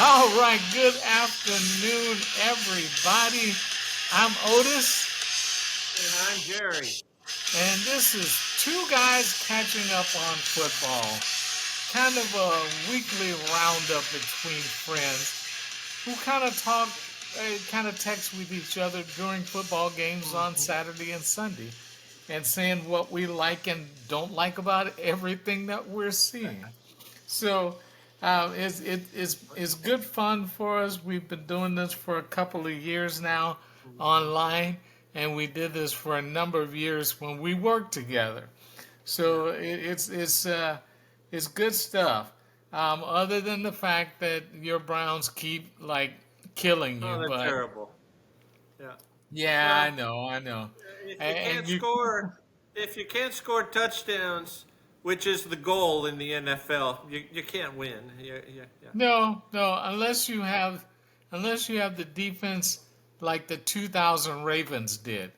All right, good afternoon, everybody. I'm Otis, And I'm Jerry. and this is Two Guys Catching Up on Football. Kind of a weekly roundup between friends who kind of talk, kind of text with each other during football games on Hmm. Saturday and Sunday, and saying what we like and don't like about everything that we're seeing. So it's good fun for us. We've been doing this for a couple of years now Hmm. online, and we did this for a number of years when we worked together. Yeah. So it's good stuff. Other than the fact that your Browns keep like killing Oh, you, they're but terrible. Yeah. yeah, Well, I know, if you and can't you. score, if you can't score touchdowns, which is the goal in the NFL, you can't win. Yeah. No, unless you have the defense like the 2000 Ravens did.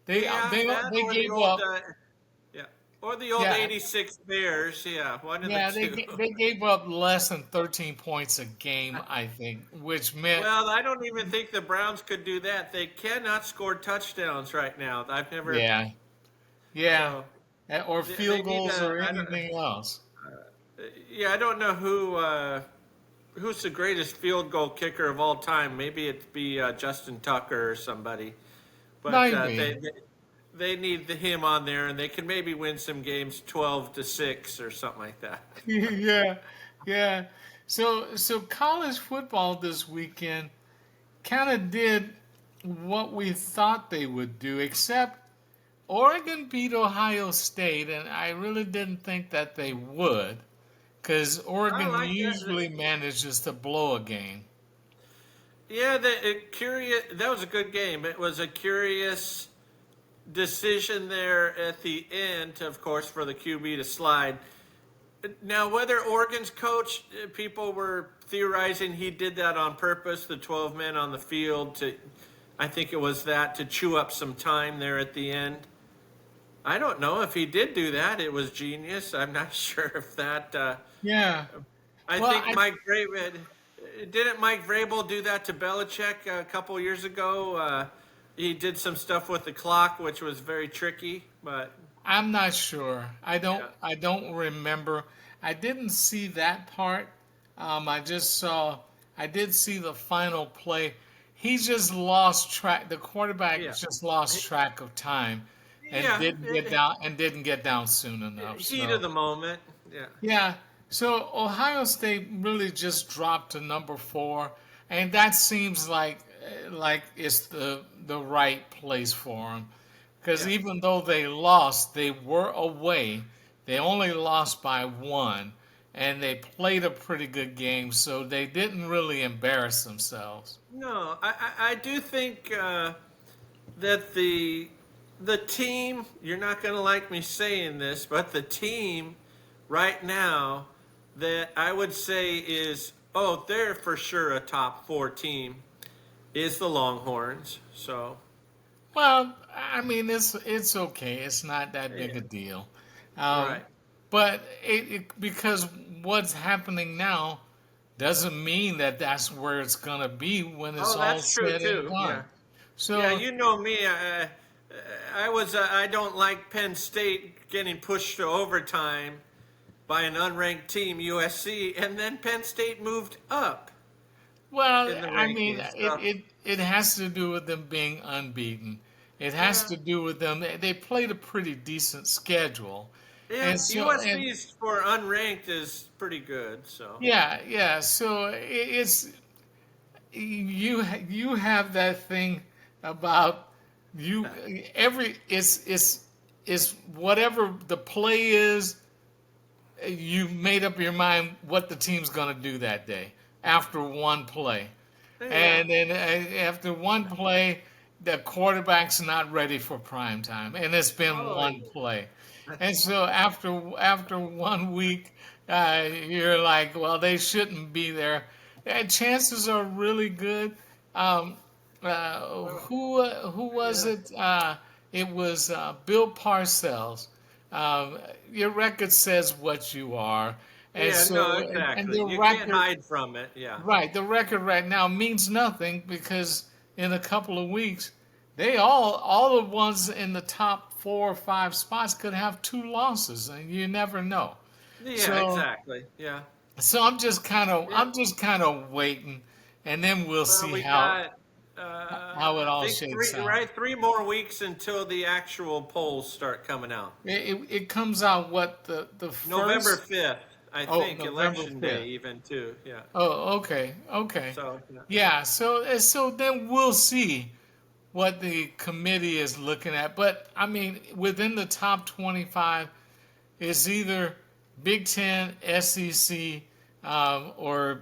They Yeah, they that they or the gave old, up. yeah, or the old Yeah, '86 Bears. Yeah, one of the yeah, two. they gave up less than 13 points a game, I think, which meant Well, I don't even think the Browns could do that. They cannot score touchdowns right now. I've never. yeah, yeah, So or they field need goals a. or I don't. anything else. Yeah, I don't know who's the greatest field goal kicker of all time. Maybe it'd be Justin Tucker or somebody. But Maybe. they need him on there, and they can maybe win some games 12-6 or something like that. Yeah, yeah. So college football this weekend kind of did what we thought they would do, except Oregon beat Ohio State, and I really didn't think that they would, because I Oregon like that. usually manages to blow a game. Yeah, curious. That was a good game. It was a curious decision there at the end, of course, for the QB to slide. Now, whether Oregon's coach, people were theorizing he did that on purpose, the 12 men on the field, I think it was that, to chew up some time there at the end. I don't know if he did do that. It was genius. I'm not sure if that. Yeah. I Well, think Mike Vrabel didn't Mike Vrabel do that to Belichick a couple years ago. He did some stuff with the clock, which was very tricky. But I'm not sure. yeah, I don't remember. I didn't see that part. I just saw. I did see the final play. He just lost track. The quarterback yeah, just lost track of time, and yeah. didn't get down soon enough. Heat of So the moment. Yeah. yeah. So Ohio State really just dropped to number 4, and that seems like it's the right place for them. Because Yeah. even though they lost, they were away. They only lost by 1, and they played a pretty good game, so they didn't really embarrass themselves. No, I do think that the team. You're not going to like me saying this, but the team right now that I would say is they're for sure a top 4 team is the Longhorns. So Well, I mean, it's okay. It's not that big yeah, a deal. Um, right. but because what's happening now doesn't mean that that's where it's gonna be when it's Oh, all that's true said and too. done. Yeah. Yeah, So you know me. I don't like Penn State getting pushed to overtime by an unranked team, USC, and then Penn State moved up well, in the I mean, rankings. So, it has to do with them being unbeaten. It has yeah, to do with them. They played a pretty decent schedule, yeah, and and USC's for unranked is pretty good. So, yeah. So it's you have that thing about you every it's whatever the play is. You made up your mind what the team's going to do that day after one play. yeah, And then after one play, the quarterback's not ready for prime time, and it's been oh one yeah, play. And so after 1 week, you're like, well, they shouldn't be there. And chances are really good. Um, who was yeah. it? It was Bill Parcells. Your record says what you are, And Yeah, no, so, and exactly. their You can't record, hide from it. Yeah. right, the record right now means nothing because in a couple of weeks, all the ones in the top 4 or 5 spots could have 2 losses, and you never know. Yeah, So, exactly. Yeah. I'm just kind of waiting, and then we'll Well, see we got, how it I all think shakes three, out. right? 3 more weeks until the actual polls start coming out. It comes out what the November first 5th, I oh think, November election day, 5th. even too. Yeah. Oh, okay, okay, So, yeah. yeah. So then we'll see what the committee is looking at. But I mean, within the top 25 is either Big Ten, SEC, or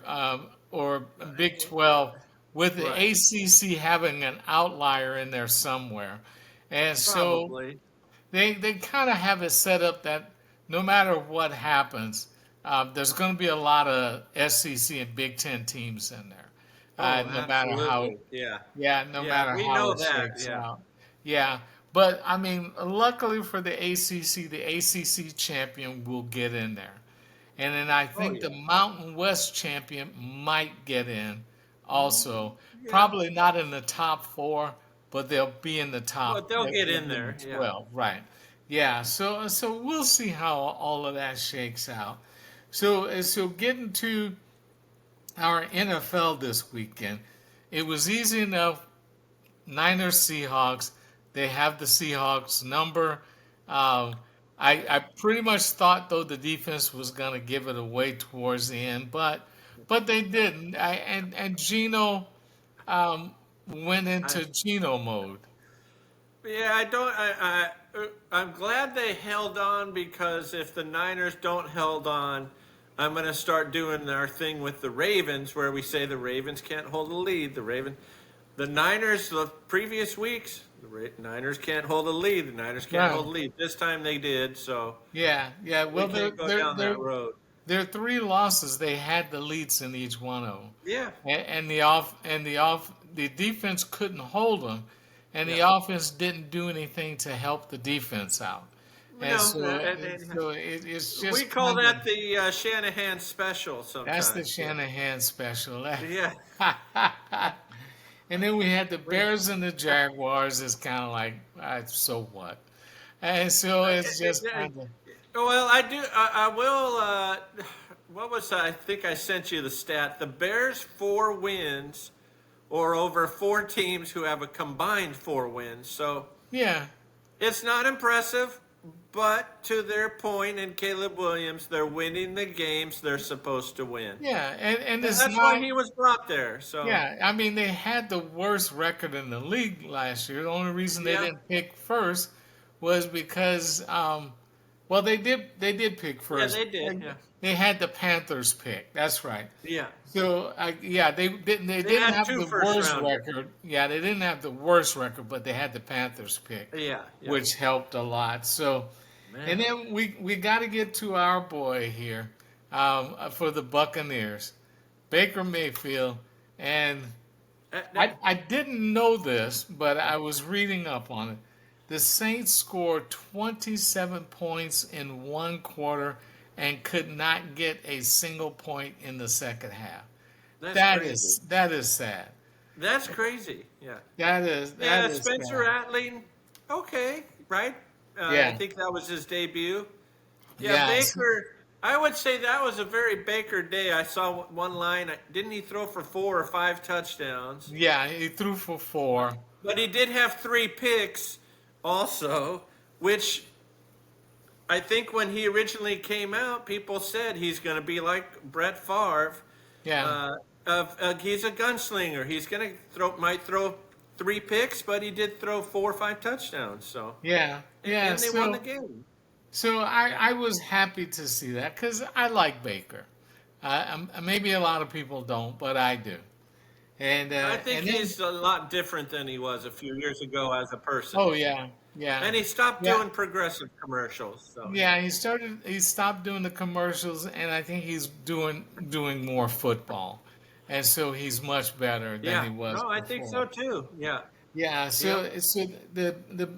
Big 12, with the Right. ACC having an outlier in there somewhere. And so Probably. they kind of have it set up that no matter what happens, there's going to be a lot of SEC and Big Ten teams in there. Oh, No matter how absolutely. Yeah. yeah, no Yeah, matter we how know it that. shakes Yeah. out. Yeah, but I mean, luckily for the ACC champion will get in there. And then I Oh, think the yeah. Mountain West champion might get in also. Yeah. Probably not in the top 4, but they'll be in the But top, they'll get they'll in be in the there. Yeah. 12, right. Yeah, so we'll see how all of that shakes out. So getting to our NFL this weekend, it was easy enough. Niners Seahawks. They have the Seahawks number. Um, I pretty much thought though the defense was gonna give it away towards the end, but they didn't. And Gino went I, into Gino mode. yeah, I don't. I'm glad they held on because if the Niners don't hold on, I'm going to start doing our thing with the Ravens where we say the Ravens can't hold a lead. The Niners, the previous weeks, Niners can't hold a lead. The Niners can't Right. hold a lead. This time they did, so Yeah. Yeah. we Well, can't go down that road. their 3 losses. They had the leads in each one of them, Yeah, the defense couldn't hold them, and the yeah. offense didn't do anything to help the defense out. And No, it's we just call kind of that the Shanahan special that's the sometimes. Yeah, Shanahan special. yeah. And then we had the Bears and the Jaguars. It's kind of like, so what? And so it's just Yeah. kind of Well, I do. I will. What was that? I think I sent you the stat. The Bears 4 wins, or over 4 teams who have a combined 4 wins. So yeah, it's not impressive, but to their point, and Caleb Williams, they're winning the games they're supposed to win. yeah, and And it's that's why not. he was brought there. So Yeah, I mean they had the worst record in the league last year. The only reason they yeah, didn't pick first was because, well, they did pick yeah, first. they did. Yeah, They had the Panthers pick. That's right. yeah. So yeah, they They didn't had have two the first worst rounders. record. Yeah, they didn't have the worst record, but they had the Panthers pick, Yeah, yeah. which helped a lot. So, and Man, then we got to get to our boy here, for the Buccaneers, Baker Mayfield, and I didn't know this, but I was reading up on it. The Saints scored 27 points in 1 quarter and could not get a single point in the second half. that's That crazy. is that is sad. That's crazy. Yeah. That Yeah, is Spencer sad. Rattling, okay, right? I Yeah. think that was his debut. Yeah, Yes. Baker, I would say that was a very Baker day. I saw one line. Didn't he throw for 4 or 5 touchdowns? Yeah, he threw for 4. But he did have 3 picks also, which I think when he originally came out, people said he's going to be like Brett Favre. Yeah. He's a gunslinger. He's going to might throw 3 picks, but he did throw 4 or 5 touchdowns. So Yeah. Yeah. and they won the game. So I was happy to see that because I like Baker. Maybe a lot of people don't, but I do. I think And then he's a lot different than he was a few years ago as a person. oh yeah, yeah, And he stopped yeah, doing progressive commercials. So yeah, yeah. He stopped doing the commercials, and I think he's doing more football, and so he's much better than yeah. he was No, I think before. so too. Yeah, Yeah. yep. So the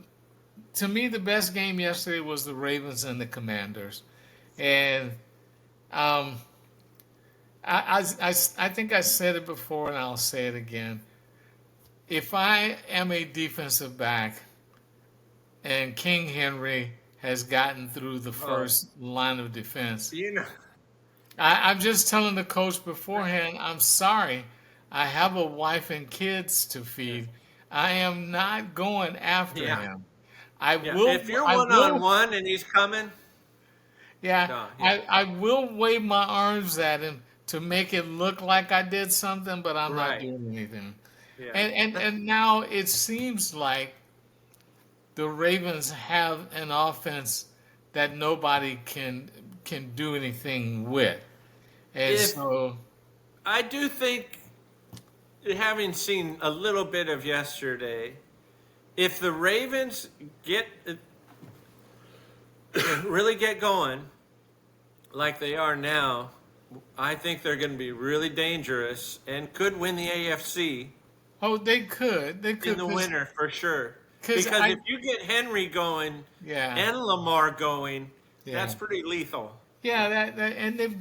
to me the best game yesterday was the Ravens and the Commanders, and Um, I think I said it before and I'll say it again. If I am a defensive back and King Henry has gotten through the Oh, first line of defense, you know, I'm just telling the coach beforehand, I'm sorry. I have a wife and kids to feed. I am not going after yeah, him. yeah. If you're I one on will, one and he's coming, yeah, yeah, I will wave my arms at him to make it look like I did something, but I'm not right, doing anything. yeah. And now it seems like the Ravens have an offense that nobody can do anything with. And If so I do think, having seen a little bit of yesterday, if the Ravens get really get going like they are now, I think they're going to be really dangerous and could win the AFC oh, they in could, the winter for sure. because Because I, if you get Henry going yeah, and Lamar going, yeah, that's pretty lethal. yeah, and they've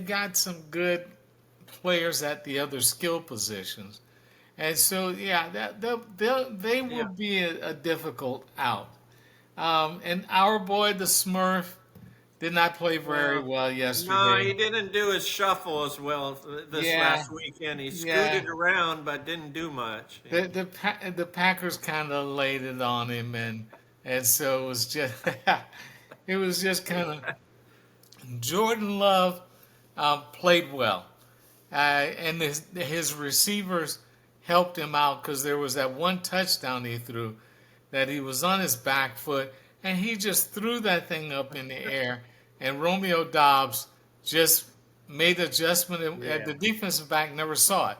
got some good players at the other skill positions, and so yeah, they will Yeah. be a difficult out. And our boy the Smurf did not play very Well, well no, yesterday. he didn't do his shuffle as well this Yeah, last weekend. He yeah. scooted around but didn't do much. Yeah. The Packers kind of laid it on him, and so it was just it was just kind of Jordan Love played well, and his receivers helped him out because there was that one touchdown he threw that he was on his back foot and he just threw that thing up in the air, and Romeo Dobbs just made the adjustment. And Yeah. the defensive back never saw it,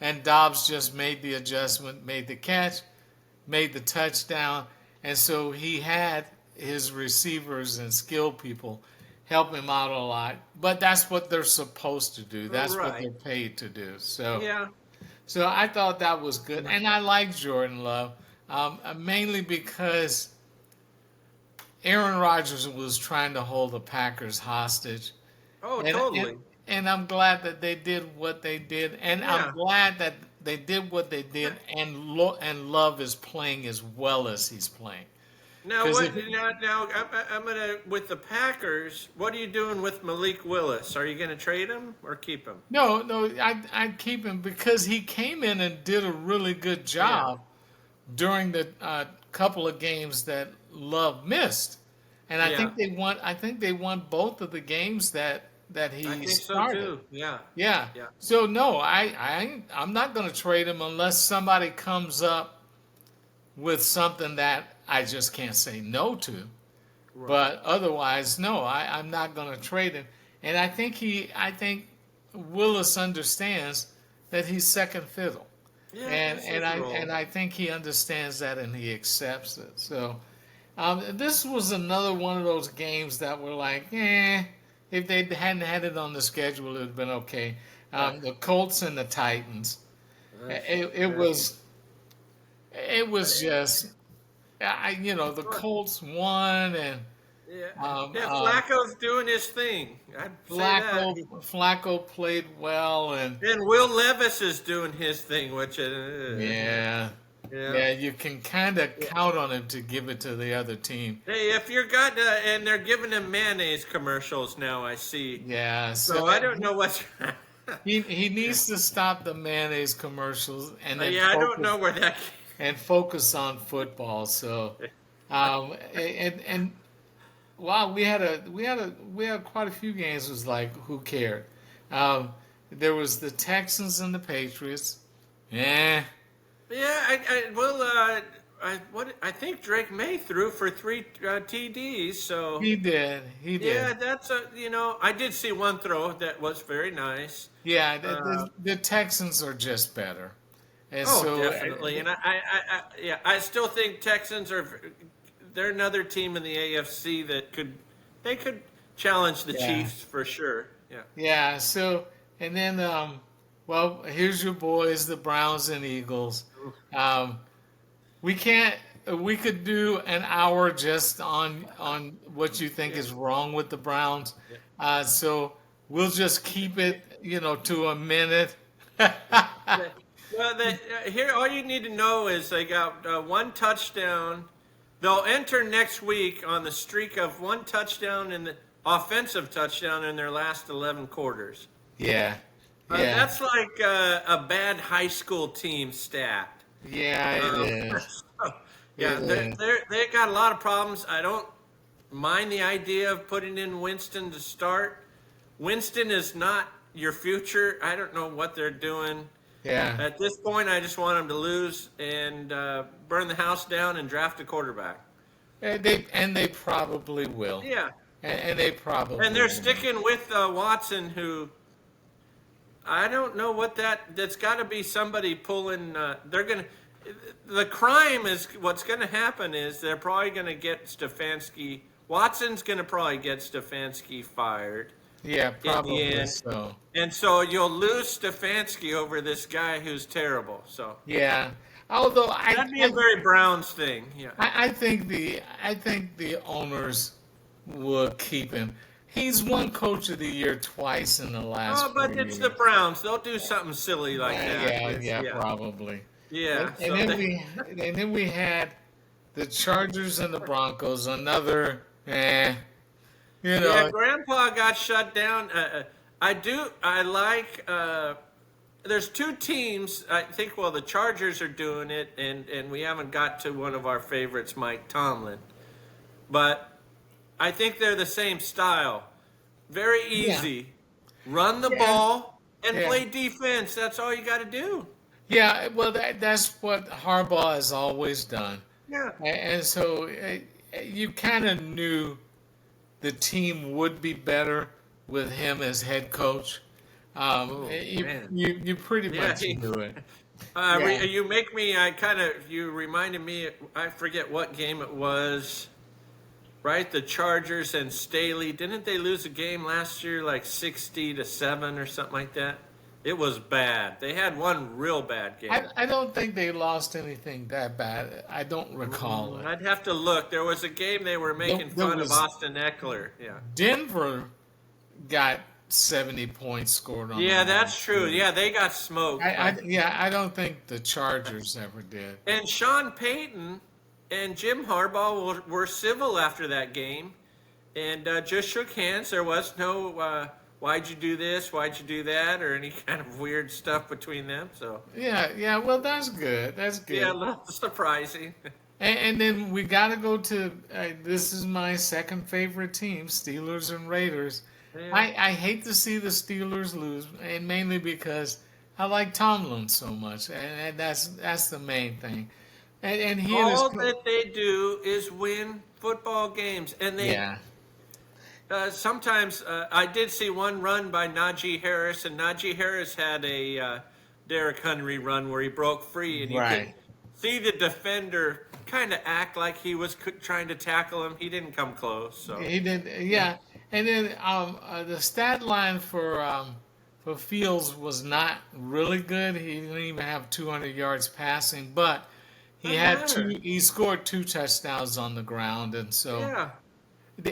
and Dobbs just made the adjustment, made the catch, made the touchdown, and so he had his receivers and skill people help him out a lot. But that's what they're supposed to do. That's what Right. they're paid to do. So, Yeah. so I thought that was good, and I like Jordan Love mainly because Aaron Rodgers was trying to hold the Packers hostage, Oh, and and totally. and I'm glad that they did what they did, and I'm Yeah. glad that they did what they did, and Love is playing as well as he's playing. Now Because what? if Now I'm gonna with the Packers. What are you doing with Malik Willis? Are you gonna trade him or keep him? no, I'd keep him because he came in and did a really good Yeah. job during the couple of games that Love missed, and I Yeah. think they won. I think they won both of the games that I he think so started. too. Yeah. Yeah. Yeah. So no, I'm not going to trade him unless somebody comes up with something that I just can't say no to. Right. But otherwise, no, I'm not going to trade him. And I think Willis understands that he's second fiddle, Yeah. That's his and role. I think he understands that and he accepts it. So this was another one of those games that were like, if they hadn't had it on the schedule, it would have been okay. Uh, The Colts and the Titans. uh, It uh, was just the Colts won and yeah. um, Yeah. um, Flacco's doing his thing. I'd say that. Flacco played well and And Will Levis is doing his thing, which yeah. yeah. Yeah, you can kind of Yeah. count on him to give it to the other team. Hey, if you're got and they're giving him mayonnaise commercials now, I see. Yeah, So I don't know what's. he needs to stop the mayonnaise commercials and then Yeah, I don't know where that. focus on football. So, and wow, we had quite a few games. Was like, who cared? There was the Texans and the Patriots. Yeah, Yeah, I think Drake May threw for 3 TDs. So he did. He yeah, did. that's I did see one throw that was very nice. Yeah, Uh, the Texans are just better, and oh, so definitely, and yeah, I still think Texans are. They're another team in the AFC that could challenge the yeah, Chiefs for sure. Yeah. yeah. So and then well, here's your boys, the Browns and Eagles. Um, we can't. We could do an hour just on what you think Yeah. is wrong with the Browns. Yeah. So we'll just keep it, to a minute. Well, here all you need to know is they got one touchdown. They'll enter next week on the streak of one touchdown in the offensive touchdown in their last 11 quarters. Yeah, yeah, That's like a bad high school team stat. yeah. It Um, is. yeah, It is. they got a lot of problems. I don't mind the idea of putting in Winston to start. Winston is not your future. I don't know what they're doing. Yeah, At this point, I just want them to lose and burn the house down and draft a quarterback. and they probably will, Yeah, and they probably and they're will. sticking with Watson, who I don't know what that's got to be somebody pulling. They're gonna. The crime is what's going to happen is they're probably going to get Stefanski. Watson's going to probably get Stefanski fired Yeah, in the probably end, so. and so you'll lose Stefanski over this guy who's terrible. So Yeah. Although that'd be a very Browns thing. Yeah. I think the owners will keep him. He's won Coach of the Year twice in the last Oh, four but it's the years. Browns. They'll do something silly like that. Yeah, Yeah. probably. Yeah. And then we had the Chargers and the Broncos. Another, you Yeah, know, Grandpa got shut down. I like. There's two teams. I think. Well, the Chargers are doing it, and we haven't got to one of our favorites, Mike Tomlin. But I think they're the same style. Very yeah, easy. Run the yeah, ball and yeah. play defense. That's all you got to do. Yeah, well, that's what Harbaugh has always done. Yeah. And so you kind of knew the team would be better with him as head coach. Oh You, man. you pretty Yeah. much knew it. Yeah. You make me. You reminded me. I forget what game it was. Right, the Chargers and Staley. Didn't they lose a game last year, like 60-7 or something like that? It was bad. They had one real bad game. I don't think they lost anything that bad. I don't recall it. I'd have to look. There was a game they were making There fun of was Austin Eckler. Yeah. Denver got 70 points scored on Yeah, them that's last true. year. Yeah, they got smoked. I don't think the Chargers ever did. And Sean Payton and Jim Harbaugh were civil after that game and just shook hands. There was no, why'd you do this? Why'd you do that? Or any kind of weird stuff between them. So, Yeah. Well, that's good. That's yeah, a good. little surprising. And then we got to go to this is my second favorite team, Steelers and Raiders. Yeah. I hate to see the Steelers lose, and mainly because I like Tomlin so much, and that's the main thing. And he and his All that they do is win football games. And they yeah, sometimes, I did see one run by Najee Harris, and Najee Harris had a Derrick Henry run where he broke free, and you could right. see the defender kind of act like he was trying to tackle him. He didn't come close. So He did, yeah. And then the stat line for Fields was not really good. He didn't even have 200 yards passing, but he doesn't had matter. two. He scored two touchdowns on the ground, Yeah,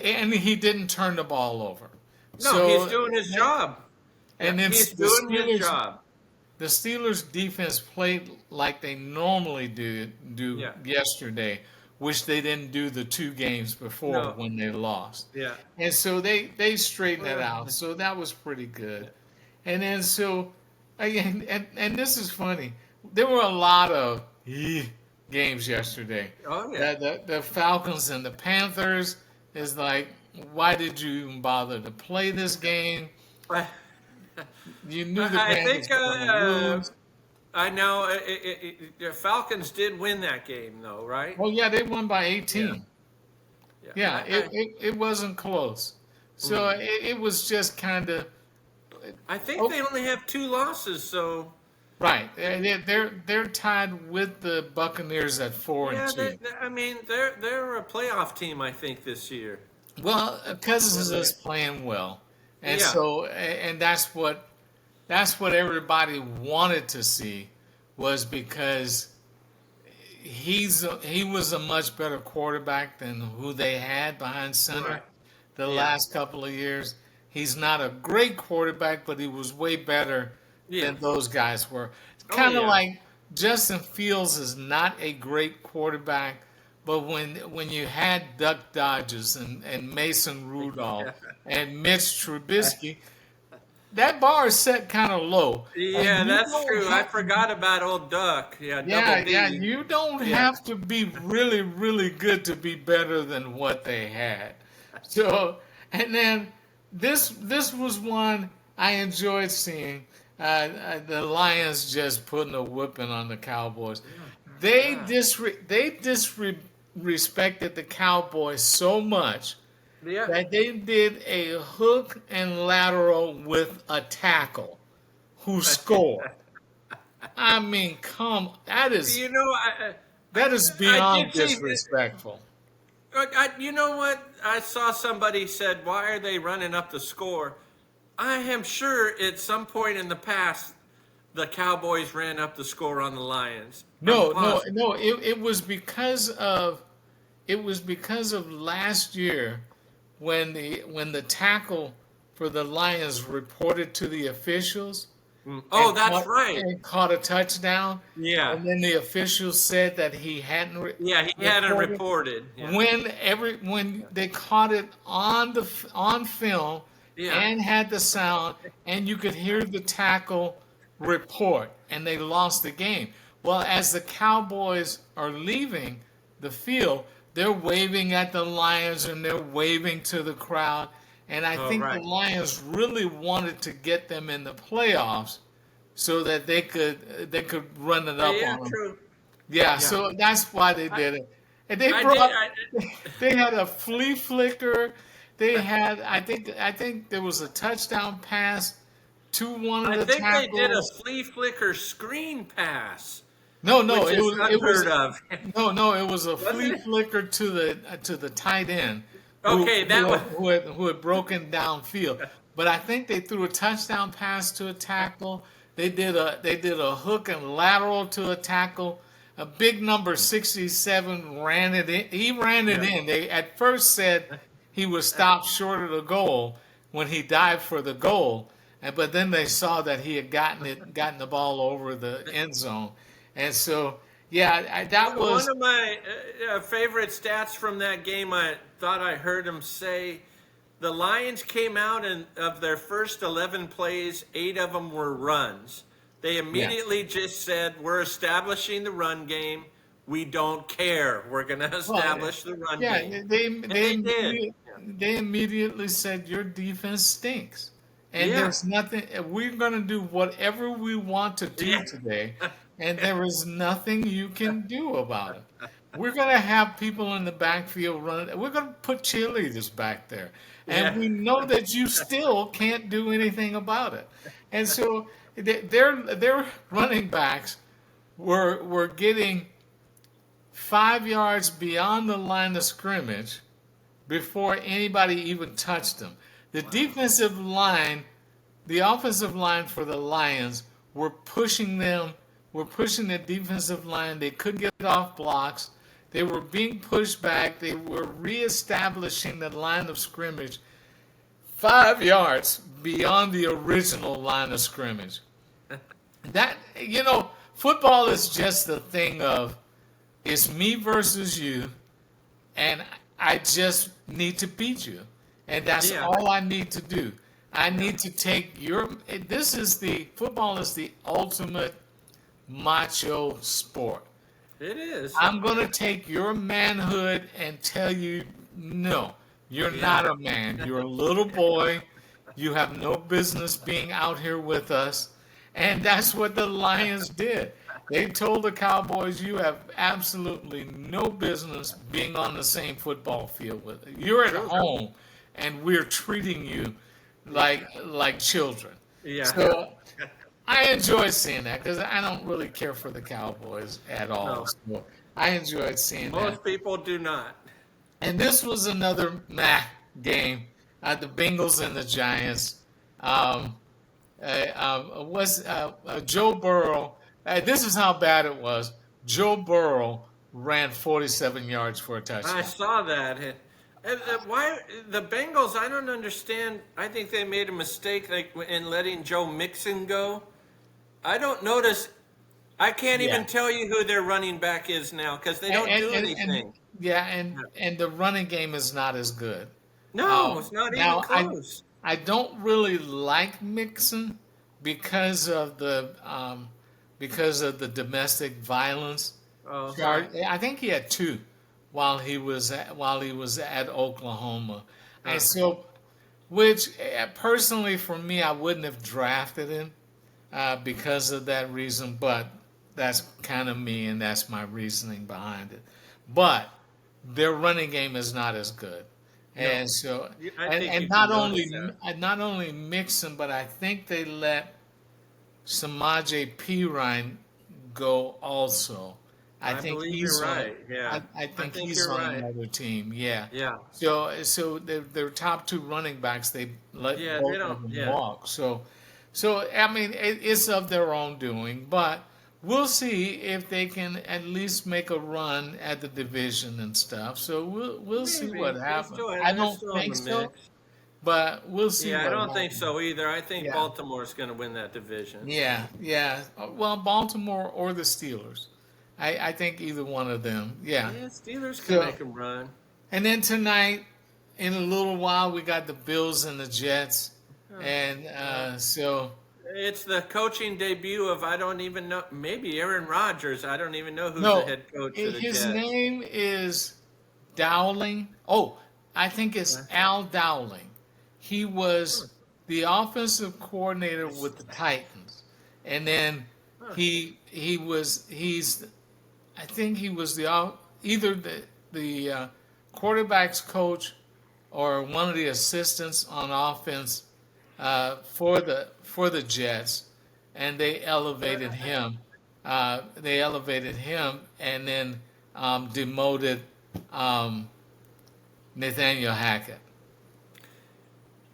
and he didn't turn the ball over. no, So he's doing his job. and then He's the doing his Steelers, job. the Steelers defense played like they normally do Yeah. yesterday, which they didn't do the two games before No. when they lost. Yeah. And so they straightened it out. So that was pretty good. And then so again, and this is funny. There were a lot of games yesterday. Oh yeah. The Falcons and the Panthers is like, why did you even bother to play this game? You knew the I Panthers think were going to lose. I know the Falcons did win that game though, right? Oh yeah, they won by 18. Yeah, I, it wasn't close. So it was just kind of I think they only have two losses, so right. They're tied with the Buccaneers at 4 yeah. and 2. I mean, they're a playoff team, I think, this year. Well, Cousins is playing well, and Yeah. so and that's what everybody wanted to see was because he was a much better quarterback than who they had behind center Right. the Yeah. last couple of years. He's not a great quarterback, but he was way better Yeah. than those guys were. Oh Kind of yeah. like Justin Fields is not a great quarterback, but when you had Duck Dodgers and Mason Rudolph and Mitch Trubisky, that bar is set kind of low. And Yeah, you that's don't true. I have, forgot about old Duck. Yeah, Double yeah, D. you don't Yeah. have to be really, really good to be better than what they had. So, and then this was one I enjoyed seeing. The Lions just putting a whipping on the Cowboys. Oh my God. They disrespected the Cowboys so much Yeah. that they did a hook and lateral with a tackle who scored. I mean, come, You know, that is I did beyond see. disrespectful. You know what? I saw somebody said, "Why are they running up the score?" I am sure at some point in the past, the Cowboys ran up the score on the Lions. I'm No, no, positive. no. It was because of last year when the tackle for the Lions reported to the officials Oh, that's right. and caught a touchdown, Yeah. and then the officials said that he hadn't Yeah, he hadn't reported. reported. Yeah. When they caught it on film Yeah. and had the sound, and you could hear the tackle report, and they lost the game. Well, as the Cowboys are leaving the field, they're waving at the Lions and they're waving to the crowd. And I Oh, think the right. Lions really wanted to get them in the playoffs so that they could run it up Yeah, on them. true. Yeah, Yeah. so that's why they I, did it. And they I did. brought they had a flea flicker. They had I think there was a touchdown pass to one of I the think they did a tackles. flea flicker screen pass, No, no, which it is was it unheard was of. no, it was a Wasn't flea it? flicker to the tight end who Okay, that who was. had, who had, who had broken downfield. But I think they threw a touchdown pass to a tackle. They did a hook and lateral to a tackle. A big number 67 ran it in. He ran it Yeah. in. They at first said he was stopped short of the goal when he dived for the goal, but then they saw that he had gotten the ball over the end zone, and so yeah, that One was of my favorite stats from that game, I thought I heard him say, the Lions came out and of their first 11 plays, 8 of them were runs. They yeah. immediately just said, "We're establishing the run game. We don't care. We're going to Well, establish the run yeah, game." they And they they did. immediately, they immediately said your defense stinks, and Yeah. there's nothing. We're going to do whatever we want to do Yeah. today, and there is nothing you can do about it. We're going to have people in the backfield running. We're going to put cheerleaders back there, and Yeah. we know that you still can't do anything about it. And so their running backs were getting 5 yards beyond the line of scrimmage before anybody even touched them. The defensive line, the offensive line for the Lions were pushing the defensive line. They couldn't get off blocks. They were being pushed back. They were reestablishing the line of scrimmage 5 yards beyond the original line of scrimmage. That, football is just a thing of it's me versus you, and I just need to beat you. And that's Yeah. all I need to do. I Yeah. need to take your. Football is the ultimate macho sport. It is. I'm going to take your manhood and tell you, no, you're Yeah. not a man. You're a little boy. You have no business being out here with us. And that's what the Lions did. They told the Cowboys, you have absolutely no business being on the same football field with us. You're at True. home, and we're treating you like children. Yeah. So I enjoy seeing that because I don't really care for the Cowboys at all. No. So I enjoyed seeing that. Most people do not. And this was another game. The Bengals and the Giants. Um, was Joe Burrow. This is how bad it was. Joe Burrow ran 47 yards for a I touchdown. saw that. Why the Bengals? I don't understand. I think they made a mistake like in letting Joe Mixon go. I don't notice. I can't Yeah. even tell you who their running back is now because they And, don't and, do and, and anything. yeah, and the running game is not as good. No, it's not even Now close. I don't really like Mixon because of the domestic violence Uh huh. charge. I think he had two while he was at Oklahoma, and Uh, so which personally for me I wouldn't have drafted him because of that reason, but that's kind of me and that's my reasoning behind it. But their running game is not as good, no, and so I and, think and you can notice that. not only Mixon, but I think they let Samaje Perine go also. I I think believe you're he's on. right. Yeah, I I think think he's you're on right. another team. Yeah. Yeah, So their top two running backs they let yeah. They both don't. of them Yeah, walk. So I mean it's of their own doing, but we'll see if they can at least make a run at the division and stuff. So we'll see what maybe they happens. still I they're don't still in think the so, mix. but we'll see Yeah, I what don't think happens. so either. I think Yeah. Baltimore's going to win that division. Yeah, yeah. Well, Baltimore or the Steelers. I think either one of them. Yeah. Yeah, Steelers can So, make them run. and then tonight, in a little while, we got the Bills and the Jets, Huh. and Well, so it's the coaching debut of I don't even know. Maybe Aaron Rodgers. I don't even know who's the no, head coach of the his Jets. name is Dowling. Oh, I think it's Huh. Al Dowling. He Huh. was the offensive coordinator with the Titans, and then Huh. he's I think he was either the quarterbacks coach or one of the assistants on offense for the Jets, and they elevated him. And then demoted um, Nathaniel Hackett.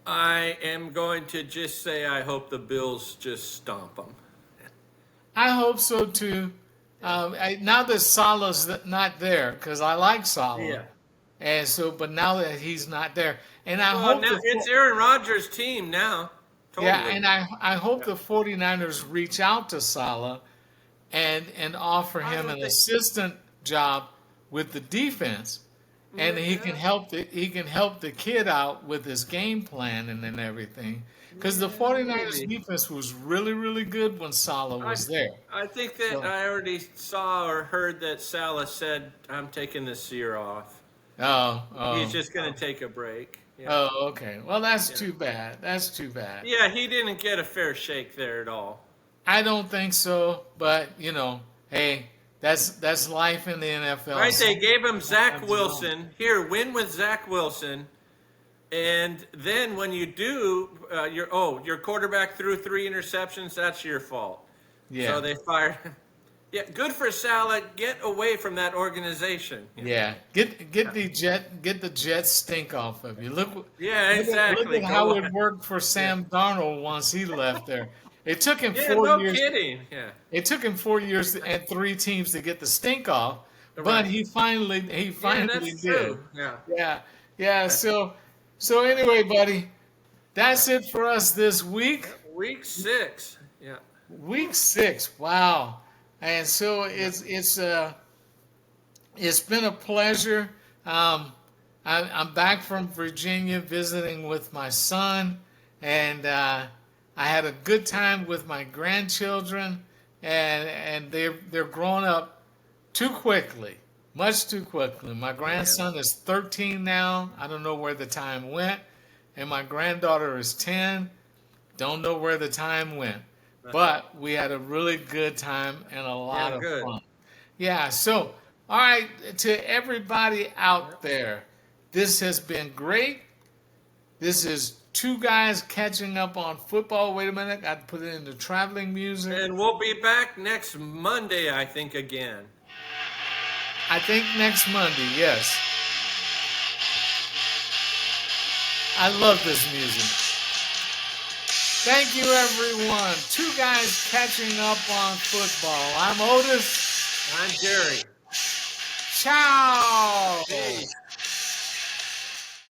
I am going to just say I hope the Bills just stomp them. I hope so too. Yeah. Now that Salah's not there, because I like Salah, Yeah. and so, but now that he's not there, and I Well, hope now it's Aaron Rodgers' team now. yeah, Totally. and I hope Yeah. the 49ers reach out to Salah and offer I him don't an think. assistant job with the defense, and Yeah. he can help the kid out with his game plan and everything. Because the Yeah, 49ers maybe. defense was really really good when Salah I was there. I think that So, I already saw or heard that Salah said, "I'm taking this year off. oh He's oh just going to take a break." Yeah. okay. Well, that's Yeah. too bad. That's too bad. Yeah, he didn't get a fair shake there at all. I don't think so, but hey, that's life in the NFL. Right? They gave him Zach Sometimes you don't. Wilson. Here, win with Zach Wilson. And then when you do, your quarterback threw 3 interceptions. That's your fault. Yeah. So they fired him. Yeah, good for Salah. Get away from that organization. Yeah, Yeah, get the Jets stink off of you. yeah, Look exactly. at how Go it on. worked for Yeah, Sam Darnold once he left there. It took him yeah, four no years. kidding. Yeah, It took him 4 years and three teams to get the stink off, but right. he Yeah, finally that's did. true. Yeah. Yeah, yeah. So anyway, buddy, that's it for us this week. Week 6. Yeah, Week 6. Wow. And so yeah. it's been a pleasure. I'm back from Virginia visiting with my son, and I had a good time with my grandchildren, and they're growing up too quickly, much too quickly. My Yeah. grandson is 13 now. I don't know where the time went, and my granddaughter is 10. Don't know where the time went, but we had a really good time and a Yeah, lot of good. fun. Yeah, so, all right, to everybody Yep. out there, this has been great. This is two guys catching up on football. Wait a minute, I put it into traveling music. And we'll be back next Monday, I think, again. I think next Monday, yes. I love this music. Thank you, everyone. Two guys catching up on football. I'm Otis. I'm Jerry. Ciao. Peace.